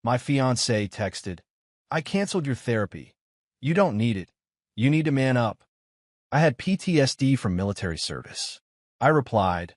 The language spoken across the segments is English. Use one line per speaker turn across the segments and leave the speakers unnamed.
My fiancée texted, "I canceled your therapy. You don't need it. You need to man up." I had PTSD from military service. I replied,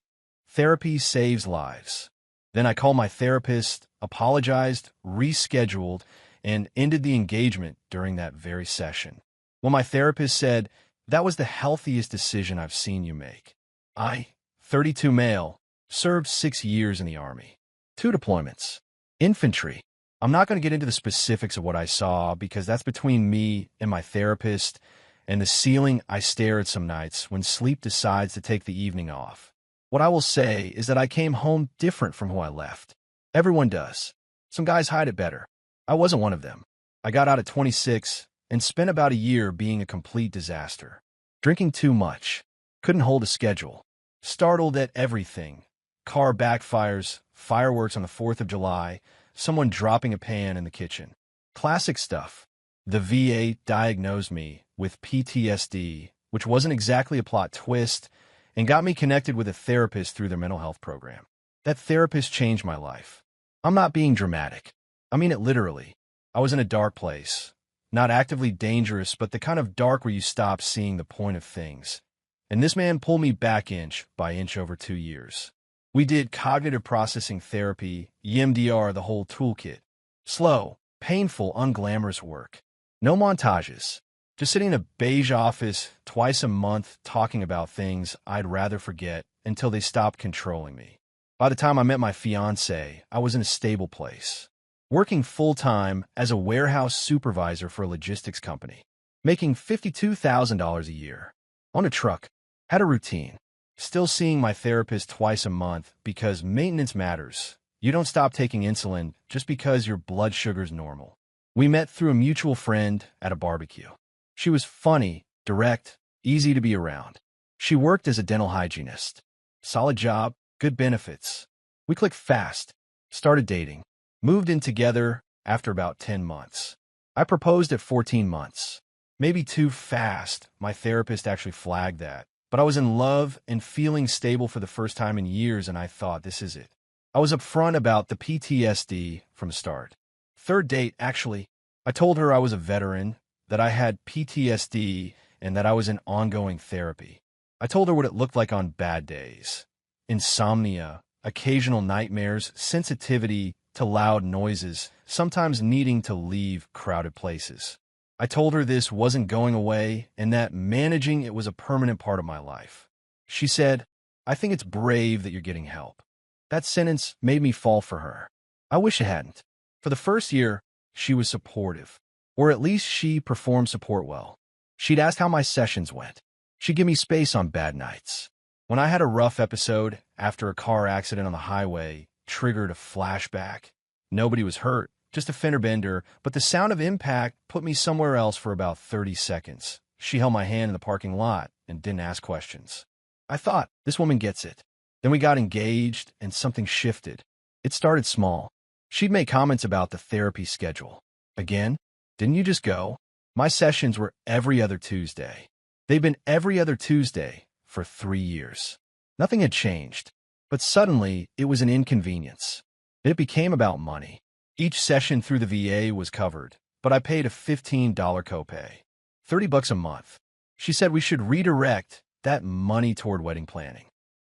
"Therapy saves lives." Then I called my therapist, apologized, rescheduled, and ended the engagement during that very session. Well, my therapist said, "That was the healthiest decision I've seen you make." I, 32 male, served 6 years in the Army. 2 deployments. Infantry. I'm not going to get into the specifics of what I saw because that's between me and my therapist and the ceiling I stare at some nights when sleep decides to take the evening off. What I will say is that I came home different from who I left. Everyone does. Some guys hide it better. I wasn't one of them. I got out at 26 and spent about a year being a complete disaster. Drinking too much. Couldn't hold a schedule. Startled at everything. Car backfires, fireworks on the 4th of July, someone dropping a pan in the kitchen. Classic stuff. The VA diagnosed me with PTSD, which wasn't exactly a plot twist, and got me connected with a therapist through their mental health program. That therapist changed my life. I'm not being dramatic. I mean it literally. I was in a dark place. Not actively dangerous, but the kind of dark where you stop seeing the point of things. And this man pulled me back inch by inch over 2 years. We did cognitive processing therapy, EMDR, the whole toolkit. Slow, painful, unglamorous work. No montages. Just sitting in a beige office twice a month talking about things I'd rather forget until they stopped controlling me. By the time I met my fiancée, I was in a stable place. Working full-time as a warehouse supervisor for a logistics company. Making $52,000 a year. On a truck. Had a routine. Still seeing my therapist twice a month because maintenance matters. You don't stop taking insulin just because your blood sugar's normal. We met through a mutual friend at a barbecue. She was funny, direct, easy to be around. She worked as a dental hygienist. Solid job, good benefits. We clicked fast. Started dating. Moved in together after about 10 months. I proposed at 14 months. Maybe too fast. My therapist actually flagged that. But I was in love and feeling stable for the first time in years, and I thought, this is it. I was upfront about the PTSD from the start. Third date, actually, I told her I was a veteran, that I had PTSD, and that I was in ongoing therapy. I told her what it looked like on bad days. Insomnia, occasional nightmares, sensitivity to loud noises, sometimes needing to leave crowded places. I told her this wasn't going away and that managing it was a permanent part of my life. She said, "I think it's brave that you're getting help." That sentence made me fall for her. I wish it hadn't. For the first year, she was supportive, or at least she performed support well. She'd ask how my sessions went. She'd give me space on bad nights. When I had a rough episode after a car accident on the highway triggered a flashback, nobody was hurt. Just a fender bender, but the sound of impact put me somewhere else for about 30 seconds. She held my hand in the parking lot and didn't ask questions. I thought, this woman gets it. Then we got engaged and something shifted. It started small. She'd make comments about the therapy schedule. Again, didn't you just go? My sessions were every other Tuesday. They've been every other Tuesday for 3 years. Nothing had changed, but suddenly it was an inconvenience. It became about money. Each session through the VA was covered, but I paid a $15 copay. $30 a month. She said we should redirect that money toward wedding planning.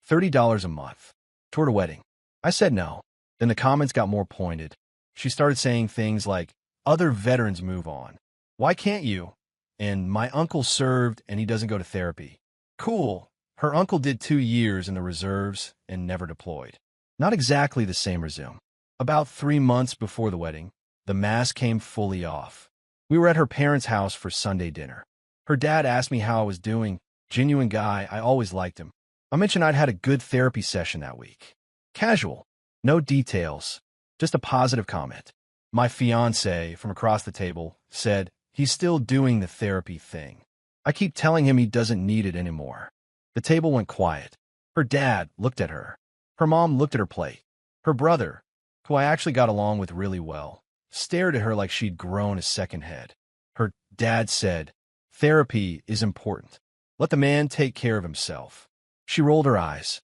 $30 a month. Toward a wedding. I said no. Then the comments got more pointed. She started saying things like, "Other veterans move on. Why can't you?" And "My uncle served and he doesn't go to therapy." Cool. Her uncle did 2 years in the reserves and never deployed. Not exactly the same resume. About 3 months before the wedding, the mask came fully off. We were at her parents' house for Sunday dinner. Her dad asked me how I was doing. Genuine guy, I always liked him. I mentioned I'd had a good therapy session that week. Casual. No details. Just a positive comment. My fiancé, from across the table, said, "He's still doing the therapy thing. I keep telling him he doesn't need it anymore." The table went quiet. Her dad looked at her. Her mom looked at her plate. Her brother, who I actually got along with really well, stared at her like she'd grown a second head. Her dad said, "Therapy is important. Let the man take care of himself." She rolled her eyes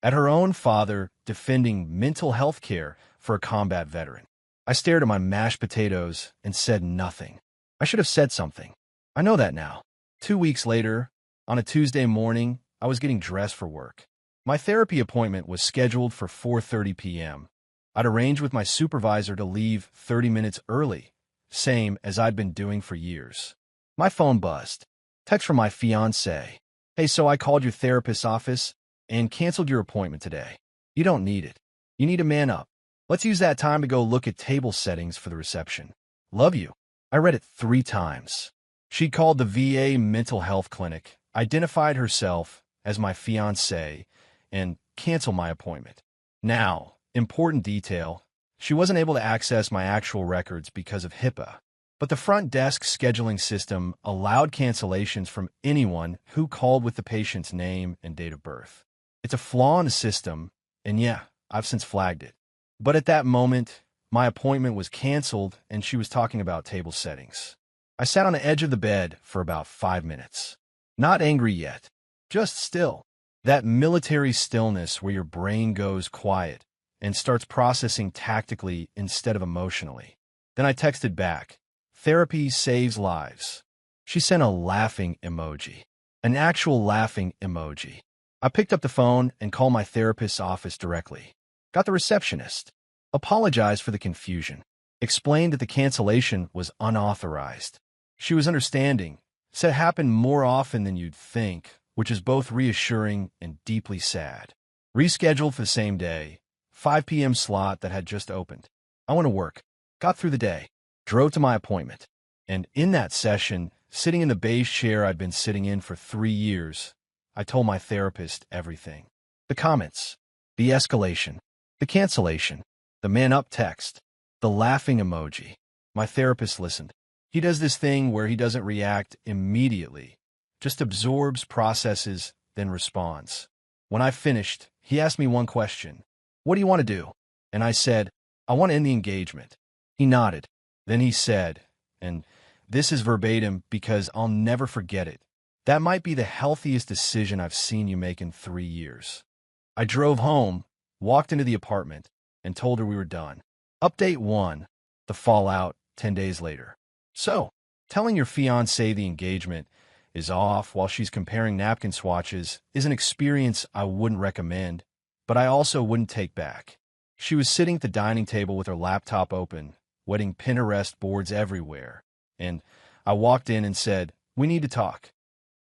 at her own father defending mental health care for a combat veteran. I stared at my mashed potatoes and said nothing. I should have said something. I know that now. 2 weeks later, on a Tuesday morning, I was getting dressed for work. My therapy appointment was scheduled for 4:30 p.m. I'd arranged with my supervisor to leave 30 minutes early, same as I'd been doing for years. My phone buzzed. Text from my fiancée. Hey, so I called your therapist's office and canceled your appointment today. You don't need it. You need to man up. Let's use that time to go look at table settings for the reception. Love you. I read it 3 times. She called the VA mental health clinic, identified herself as my fiancée, and canceled my appointment. Now, important detail, she wasn't able to access my actual records because of HIPAA, but the front desk scheduling system allowed cancellations from anyone who called with the patient's name and date of birth. It's a flaw in the system, and yeah, I've since flagged it. But at that moment, my appointment was canceled and she was talking about table settings. I sat on the edge of the bed for about 5 minutes. Not angry yet, just still. That military stillness where your brain goes quiet and starts processing tactically instead of emotionally. Then I texted back, "Therapy saves lives." She sent a laughing emoji, an actual laughing emoji. I picked up the phone and called my therapist's office directly. Got the receptionist. Apologized for the confusion. Explained that the cancellation was unauthorized. She was understanding. Said it happened more often than you'd think, which is both reassuring and deeply sad. Rescheduled for the same day, 5 p.m. slot that had just opened. I went to work. Got through the day. Drove to my appointment. And in that session, sitting in the beige chair I'd been sitting in for 3 years, I told my therapist everything. The comments, the escalation, the cancellation, the man up text, the laughing emoji. My therapist listened. He does this thing where he doesn't react immediately, just absorbs, processes, then responds. When I finished, he asked me one question. "What do you want to do?" And I said, "I want to end the engagement." He nodded. Then he said, and this is verbatim because I'll never forget it, "That might be the healthiest decision I've seen you make in 3 years." I drove home, walked into the apartment, and told her we were done. Update 1. The fallout 10 days later. So, telling your fiancé the engagement is off while she's comparing napkin swatches is an experience I wouldn't recommend, but I also wouldn't take back. She was sitting at the dining table with her laptop open, wedding Pinterest boards everywhere, and I walked in and said, "We need to talk."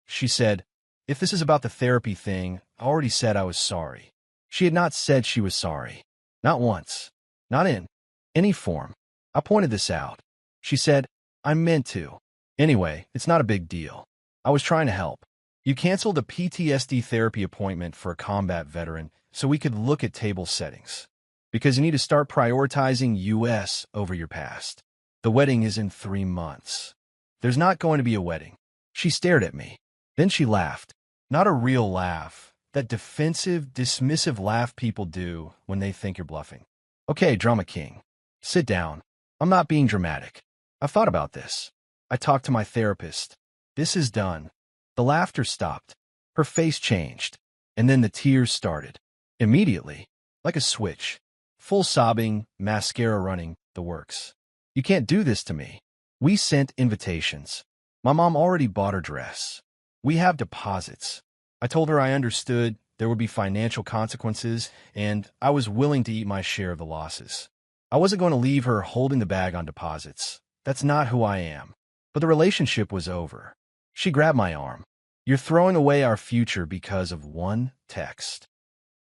She said, "If this is about the therapy thing, I already said I was sorry." She had not said she was sorry. Not once. Not in any form. I pointed this out. She said, "I meant to. Anyway, it's not a big deal. I was trying to help. You canceled a PTSD therapy appointment for a combat veteran so we could look at table settings. Because you need to start prioritizing US over your past. The wedding is in 3 months. There's not going to be a wedding." She stared at me. Then she laughed. Not a real laugh. That defensive, dismissive laugh people do when they think you're bluffing. "Okay, drama king. Sit down. I'm not being dramatic. I've thought about this. I talked to my therapist. This is done." The laughter stopped. Her face changed. And then the tears started. Immediately. Like a switch. Full sobbing, mascara running, the works. "You can't do this to me. We sent invitations. My mom already bought her dress. We have deposits." I told her I understood there would be financial consequences, and I was willing to eat my share of the losses. I wasn't going to leave her holding the bag on deposits. That's not who I am. But the relationship was over. She grabbed my arm. "You're throwing away our future because of one text."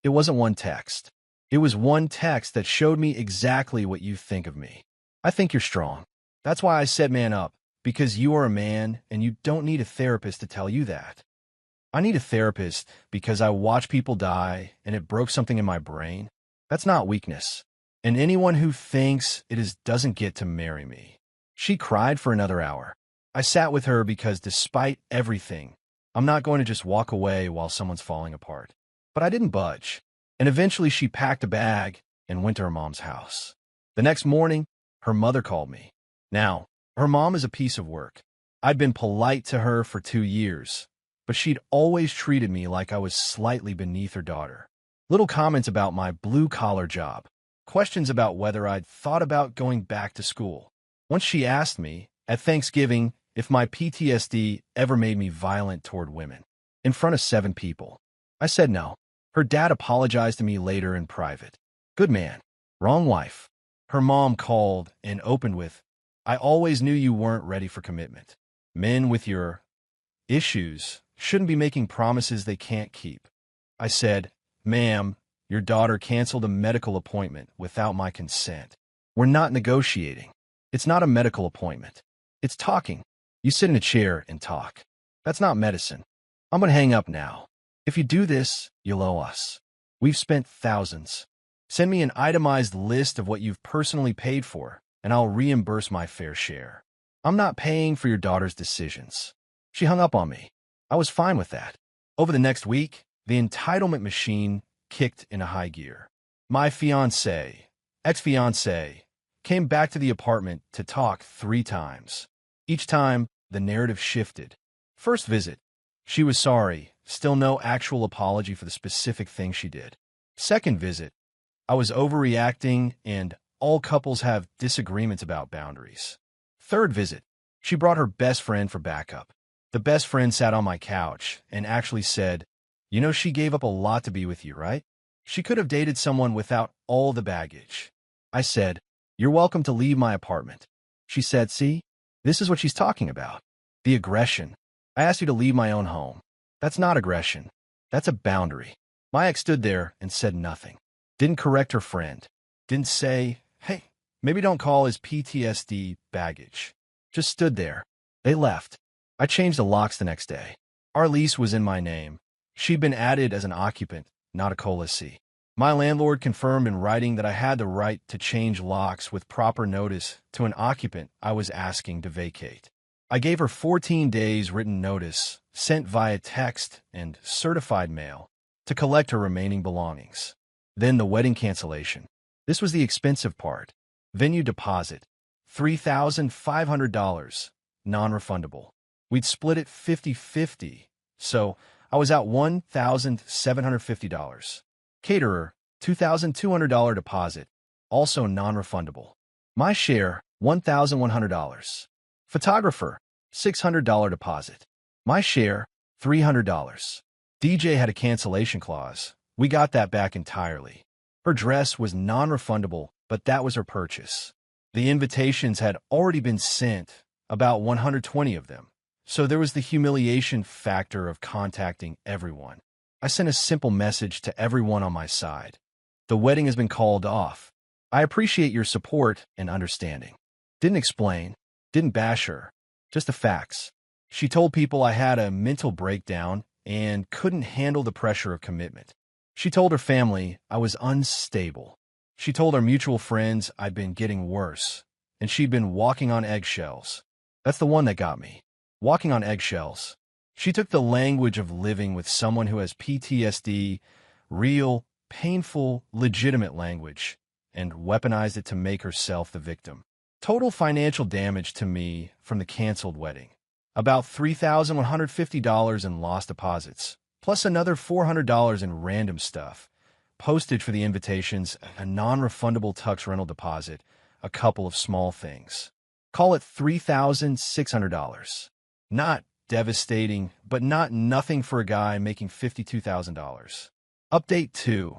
It wasn't one text. It was one text that showed me exactly what you think of me. "I think you're strong. That's why I said man up, because you are a man and you don't need a therapist to tell you that. I need a therapist because I watch people die and it broke something in my brain. That's not weakness. And anyone who thinks it is doesn't get to marry me." She cried for another hour. I sat with her because despite everything, I'm not going to just walk away while someone's falling apart. But I didn't budge. And eventually she packed a bag and went to her mom's house. The next morning, her mother called me. Now, her mom is a piece of work. I'd been polite to her for 2 years, but she'd always treated me like I was slightly beneath her daughter. Little comments about my blue-collar job. questions about whether I'd thought about going back to school. Once she asked me, at Thanksgiving, if my PTSD ever made me violent toward women. In front of 7 people. I said no. Her dad apologized to me later in private. Good man. Wrong wife. Her mom called and opened with, I always knew you weren't ready for commitment. Men with your issues shouldn't be making promises they can't keep. I said, ma'am, your daughter canceled a medical appointment without my consent. We're not negotiating. It's not a medical appointment. It's talking. You sit in a chair and talk. That's not medicine. I'm going to hang up now. If you do this, you'll owe us. We've spent thousands. Send me an itemized list of what you've personally paid for, and I'll reimburse my fair share. I'm not paying for your daughter's decisions. She hung up on me. I was fine with that. Over the next week, the entitlement machine kicked into high gear. My fiancée, ex-fiancée, came back to the apartment to talk 3 times. Each time, the narrative shifted. First visit, she was sorry, still no actual apology for the specific thing she did. Second visit, I was overreacting and all couples have disagreements about boundaries. Third visit, she brought her best friend for backup. The best friend sat on my couch and actually said, you know, she gave up a lot to be with you, right? She could have dated someone without all the baggage. I said, you're welcome to leave my apartment. She said, see, this is what she's talking about. The aggression. I asked you to leave my own home. That's not aggression. That's a boundary. My ex stood there and said nothing. Didn't correct her friend. Didn't say, hey, maybe don't call his PTSD baggage. Just stood there. They left. I changed the locks the next day. Our lease was in my name. She'd been added as an occupant, not a co-lessee. My landlord confirmed in writing that I had the right to change locks with proper notice to an occupant I was asking to vacate. I gave her 14 days written notice, sent via text and certified mail, to collect her remaining belongings. Then the wedding cancellation. This was the expensive part. Venue deposit, $3,500, non-refundable. We'd split it 50-50, so I was out $1,750. Caterer, $2,200 deposit, also non-refundable. My share, $1,100. Photographer, $600 deposit. My share, $300. DJ had a cancellation clause. We got that back entirely. Her dress was non-refundable, but that was her purchase. The invitations had already been sent, about 120 of them. So there was the humiliation factor of contacting everyone. I sent a simple message to everyone on my side. The wedding has been called off. I appreciate your support and understanding. Didn't explain. Didn't bash her. Just the facts. She told people I had a mental breakdown and couldn't handle the pressure of commitment. She told her family I was unstable. She told our mutual friends I'd been getting worse, and she'd been walking on eggshells. That's the one that got me. Walking on eggshells. She took the language of living with someone who has PTSD, real, painful, legitimate language, and weaponized it to make herself the victim. Total financial damage to me from the canceled wedding. About $3,150 in lost deposits, plus another $400 in random stuff. Postage for the invitations, a non-refundable tux rental deposit, a couple of small things. Call it $3,600. Not devastating, but not nothing for a guy making $52,000. Update 2.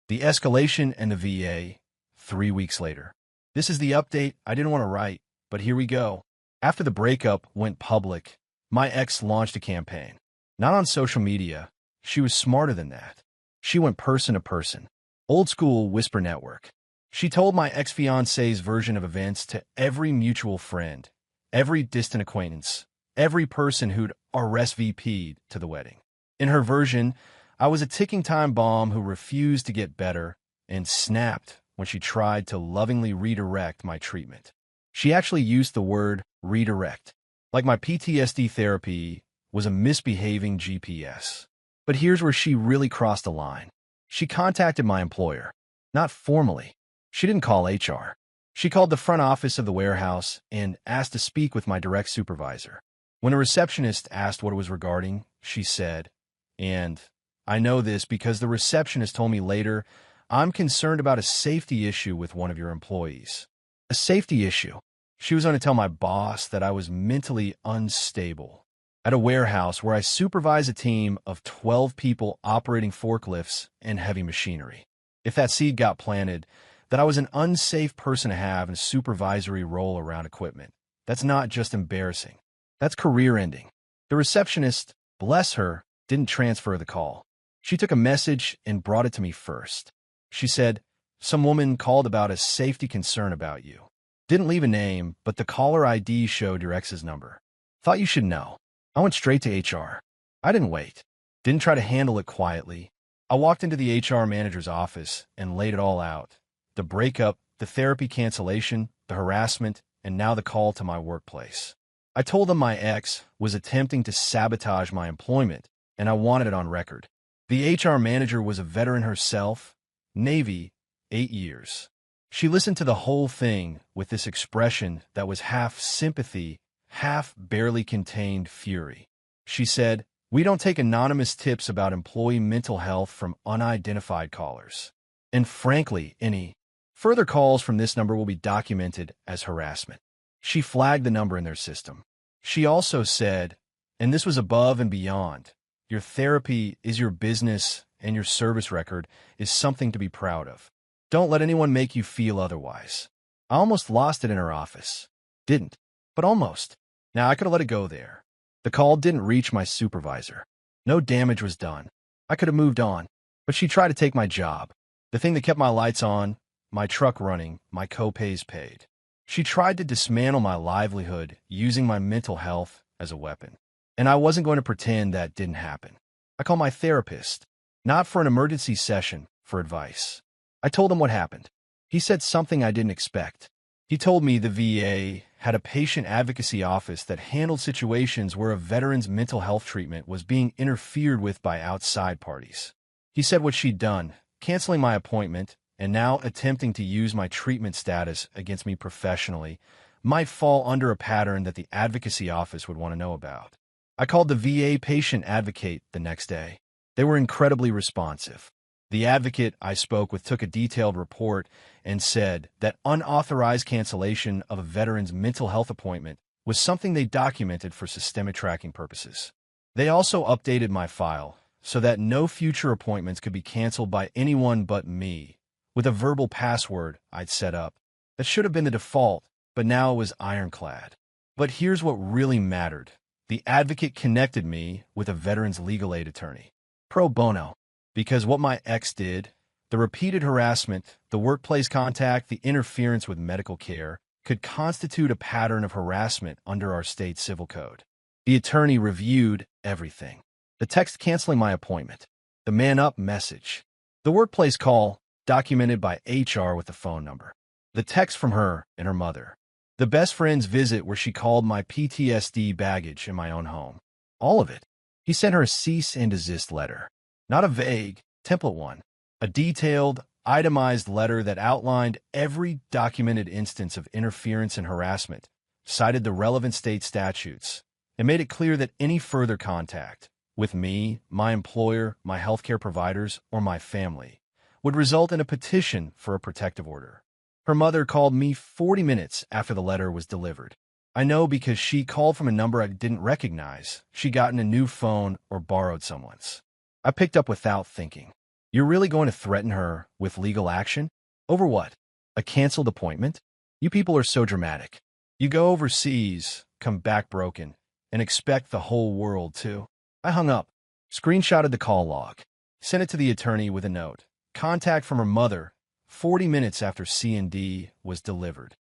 The escalation and the VA, 3 weeks later. This is the update I didn't want to write, but here we go. After the breakup went public, my ex launched a campaign. Not on social media. She was smarter than that. She went person to person. Old school whisper network. She told my ex-fiancé's version of events to every mutual friend, every distant acquaintance, every person who'd RSVP'd to the wedding. In her version, I was a ticking time bomb who refused to get better and snapped when she tried to lovingly redirect my treatment. She actually used the word redirect, like my PTSD therapy was a misbehaving GPS. But here's where she really crossed the line. She contacted my employer, not formally. She didn't call HR. She called the front office of the warehouse and asked to speak with my direct supervisor. When a receptionist asked what it was regarding, she said, and I know this because the receptionist told me later I'm concerned about a safety issue with one of your employees. A safety issue? She was going to tell my boss that I was mentally unstable. At a warehouse where I supervise a team of 12 people operating forklifts and heavy machinery. If that seed got planted, that I was an unsafe person to have in a supervisory role around equipment. That's not just embarrassing. That's career-ending. The receptionist, bless her, didn't transfer the call. She took a message and brought it to me first. She said, "Some woman called about a safety concern about you. Didn't leave a name, but the caller ID showed your ex's number. Thought you should know." I went straight to HR. I didn't wait. Didn't try to handle it quietly. I walked into the HR manager's office and laid it all out. The breakup, the therapy cancellation, the harassment, and now the call to my workplace. I told them my ex was attempting to sabotage my employment, and I wanted it on record. The HR manager was a veteran herself, Navy, 8 years. She listened to the whole thing with this expression that was half sympathy, half barely contained fury. She said, "We don't take anonymous tips about employee mental health from unidentified callers. And frankly, any further calls from this number will be documented as harassment." She flagged the number in their system. She also said, and this was above and beyond, "Your therapy is your business and your service record is something to be proud of. Don't let anyone make you feel otherwise." I almost lost it in her office. Didn't, but almost. Now, I could have let it go there. The call didn't reach my supervisor. No damage was done. I could have moved on, but she tried to take my job. The thing that kept my lights on, my truck running, my co-pays paid. She tried to dismantle my livelihood using my mental health as a weapon. And I wasn't going to pretend that didn't happen. I called my therapist, not for an emergency session, for advice. I told him what happened. He said something I didn't expect. He told me the VA had a patient advocacy office that handled situations where a veteran's mental health treatment was being interfered with by outside parties. He said what she'd done, canceling my appointment, and now attempting to use my treatment status against me professionally, might fall under a pattern that the advocacy office would want to know about. I called the VA patient advocate the next day. They were incredibly responsive. The advocate I spoke with took a detailed report and said that unauthorized cancellation of a veteran's mental health appointment was something they documented for systemic tracking purposes. They also updated my file so that no future appointments could be canceled by anyone but me, with a verbal password I'd set up. That should have been the default, but now it was ironclad. But here's what really mattered. The advocate connected me with a veteran's legal aid attorney. Pro bono. Because what my ex did, the repeated harassment, the workplace contact, the interference with medical care, could constitute a pattern of harassment under our state civil code. The attorney reviewed everything. The text canceling my appointment, the man up message, the workplace call documented by HR with the phone number, the text from her and her mother, the best friend's visit where she called my PTSD baggage in my own home. All of it. He sent her a cease and desist letter. Not a vague, template one. A detailed, itemized letter that outlined every documented instance of interference and harassment, cited the relevant state statutes, and made it clear that any further contact with me, my employer, my healthcare providers, or my family would result in a petition for a protective order. Her mother called me 40 minutes after the letter was delivered. I know because she called from a number I didn't recognize. She'd gotten a new phone or borrowed someone's. I picked up without thinking. You're really going to threaten her with legal action? Over what? A canceled appointment? You people are so dramatic. You go overseas, come back broken, and expect the whole world to. I hung up, screenshotted the call log, sent it to the attorney with a note. Contact from her mother 40 minutes after C&D was delivered.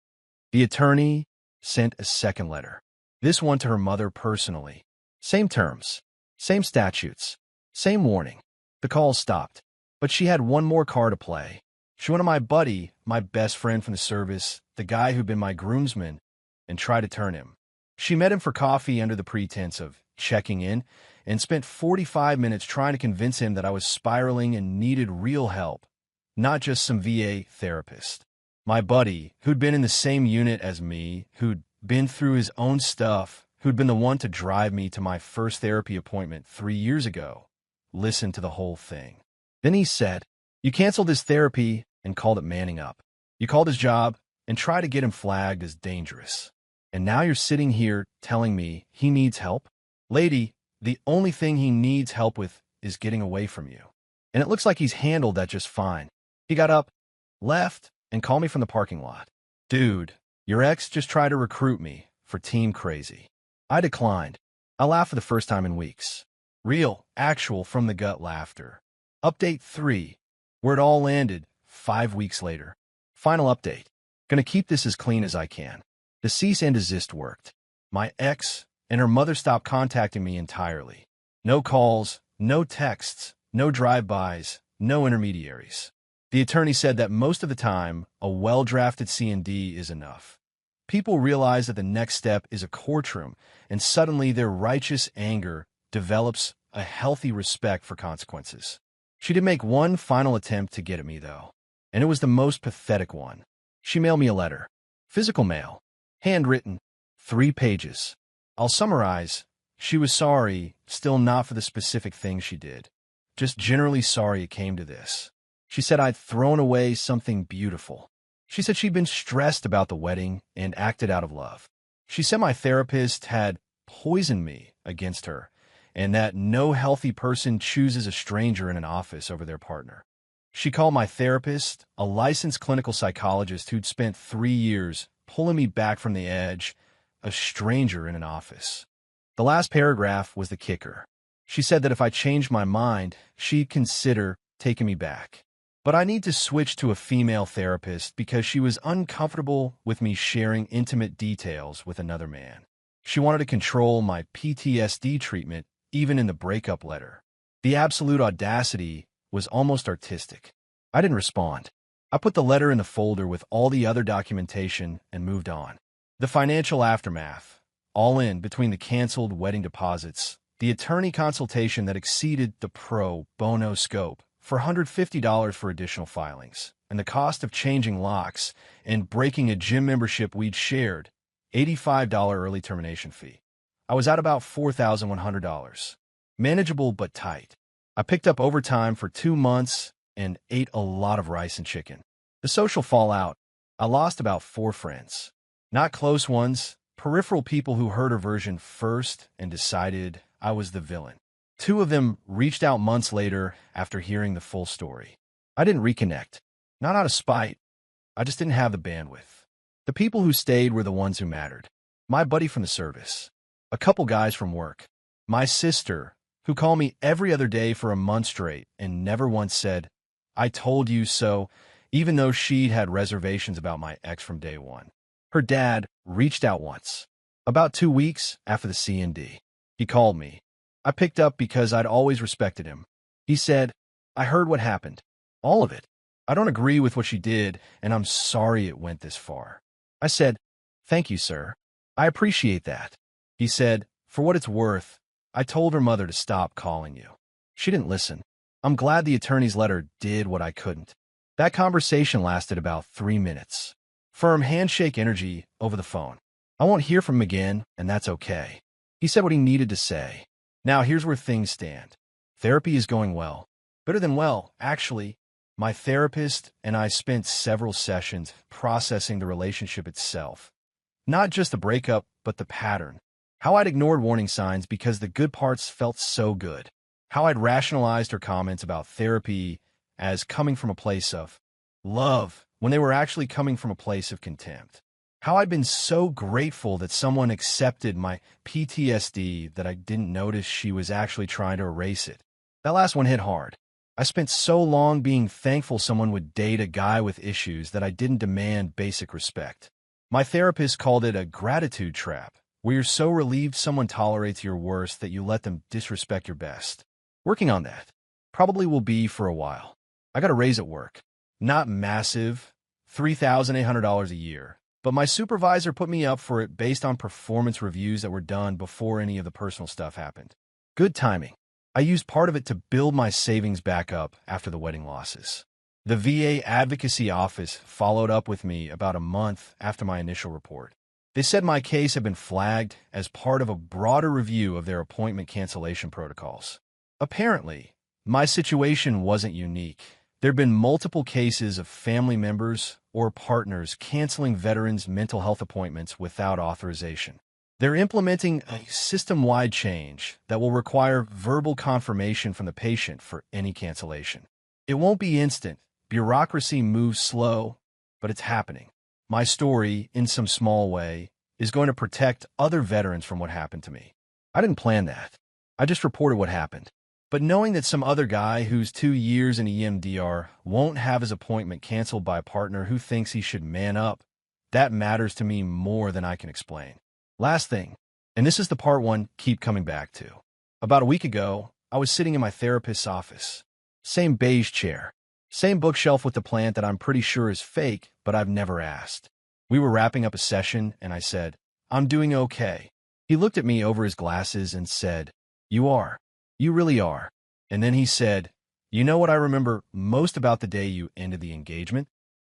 The attorney sent a second letter, this one to her mother personally. Same terms, same statutes. Same warning. The call stopped, but she had one more card to play. She wanted my buddy, my best friend from the service, the guy who'd been my groomsman, and tried to turn him. She met him for coffee under the pretense of checking in and spent 45 minutes trying to convince him that I was spiraling and needed real help, not just some VA therapist. My buddy, who'd been in the same unit as me, who'd been through his own stuff, who'd been the one to drive me to my first therapy appointment 3 years ago, listened to the whole thing. Then he said, You canceled his therapy and called it manning up. You called his job and tried to get him flagged as dangerous. And now you're sitting here telling me he needs help? Lady, the only thing he needs help with is getting away from you. And it looks like he's handled that just fine. He got up, left, and called me from the parking lot. Dude, your ex just tried to recruit me for Team Crazy. I declined. I laughed for the first time in weeks. Real, actual, from-the-gut laughter. Update 3, where it all landed 5 weeks later. Final update. Gonna keep this as clean as I can. The cease and desist worked. My ex and her mother stopped contacting me entirely. No calls, no texts, no drive-bys, no intermediaries. The attorney said that most of the time, a well-drafted C&D is enough. People realize that the next step is a courtroom, and suddenly their righteous anger develops a healthy respect for consequences. She did make one final attempt to get at me, though, and it was the most pathetic one. She mailed me a letter. Physical mail. Handwritten. 3 pages. I'll summarize. She was sorry, still not for the specific things she did. Just generally sorry it came to this. She said I'd thrown away something beautiful. She said she'd been stressed about the wedding and acted out of love. She said my therapist had poisoned me against her, and that no healthy person chooses a stranger in an office over their partner. She called my therapist a licensed clinical psychologist who'd spent 3 years pulling me back from the edge, a stranger in an office. The last paragraph was the kicker. She said that if I changed my mind, she'd consider taking me back. But I need to switch to a female therapist because she was uncomfortable with me sharing intimate details with another man. She wanted to control my PTSD treatment, even in the breakup letter. The absolute audacity was almost artistic. I didn't respond. I put the letter in the folder with all the other documentation and moved on. The financial aftermath, all in between the canceled wedding deposits, the attorney consultation that exceeded the pro bono scope for $150 for additional filings, and the cost of changing locks and breaking a gym membership we'd shared, $85 early termination fee. I was at about $4,100. Manageable but tight. I picked up overtime for 2 months and ate a lot of rice and chicken. The social fallout. I lost about 4 friends. Not close ones, peripheral people who heard her version first and decided I was the villain. 2 of them reached out months later after hearing the full story. I didn't reconnect. Not out of spite. I just didn't have the bandwidth. The people who stayed were the ones who mattered. My buddy from the service. A couple guys from work. My sister, who called me every other day for a month straight and never once said, "I told you so," even though she'd had reservations about my ex from day one. Her dad reached out once. About 2 weeks after the C&D. He called me. I picked up because I'd always respected him. He said, "I heard what happened. All of it. I don't agree with what she did, and I'm sorry it went this far." I said, "Thank you, sir. I appreciate that." He said, "For what it's worth, I told her mother to stop calling you. She didn't listen. I'm glad the attorney's letter did what I couldn't." That conversation lasted about 3 minutes. Firm handshake energy over the phone. I won't hear from him again, and that's okay. He said what he needed to say. Now here's where things stand. Therapy is going well. Better than well, actually. My therapist and I spent several sessions processing the relationship itself. Not just the breakup, but the pattern. How I'd ignored warning signs because the good parts felt so good. How I'd rationalized her comments about therapy as coming from a place of love when they were actually coming from a place of contempt. How I'd been so grateful that someone accepted my PTSD that I didn't notice she was actually trying to erase it. That last one hit hard. I spent so long being thankful someone would date a guy with issues that I didn't demand basic respect. My therapist called it a gratitude trap, where you're so relieved someone tolerates your worst that you let them disrespect your best. Working on that. Probably will be for a while. I got a raise at work. Not massive, $3,800 a year. But my supervisor put me up for it based on performance reviews that were done before any of the personal stuff happened. Good timing. I used part of it to build my savings back up after the wedding losses. The VA Advocacy Office followed up with me about a month after my initial report. They said my case had been flagged as part of a broader review of their appointment cancellation protocols. Apparently, my situation wasn't unique. There have been multiple cases of family members or partners canceling veterans' mental health appointments without authorization. They're implementing a system-wide change that will require verbal confirmation from the patient for any cancellation. It won't be instant. Bureaucracy moves slow, but it's happening. My story, in some small way, is going to protect other veterans from what happened to me. I didn't plan that. I just reported what happened. But knowing that some other guy who's 2 years in EMDR won't have his appointment canceled by a partner who thinks he should man up, that matters to me more than I can explain. Last thing, and this is the part one keep coming back to. About a week ago, I was sitting in my therapist's office. Same beige chair. Same bookshelf with the plant that I'm pretty sure is fake, but I've never asked. We were wrapping up a session, and I said, "I'm doing okay." He looked at me over his glasses and said, "You are. You really are." And then he said, "You know what I remember most about the day you ended the engagement?"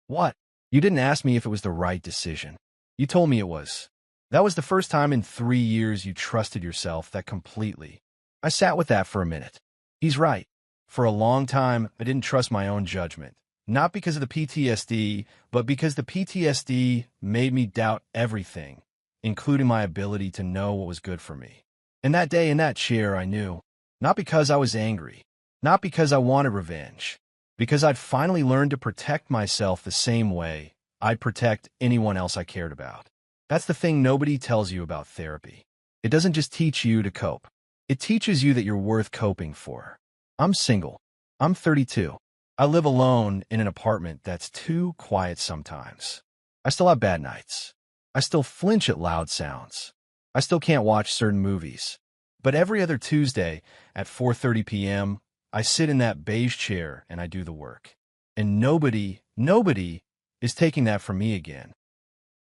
"What?" "You didn't ask me if it was the right decision. You told me it was. That was the first time in 3 years you trusted yourself that completely." I sat with that for a minute. He's right. For a long time, I didn't trust my own judgment. Not because of the PTSD, but because the PTSD made me doubt everything, including my ability to know what was good for me. And that day in that chair, I knew. Not because I was angry. Not because I wanted revenge. Because I'd finally learned to protect myself the same way I'd protect anyone else I cared about. That's the thing nobody tells you about therapy. It doesn't just teach you to cope. It teaches you that you're worth coping for. I'm single. I'm 32. I live alone in an apartment that's too quiet sometimes. I still have bad nights. I still flinch at loud sounds. I still can't watch certain movies. But every other Tuesday at 4:30 p.m., I sit in that beige chair and I do the work. And nobody is taking that from me again.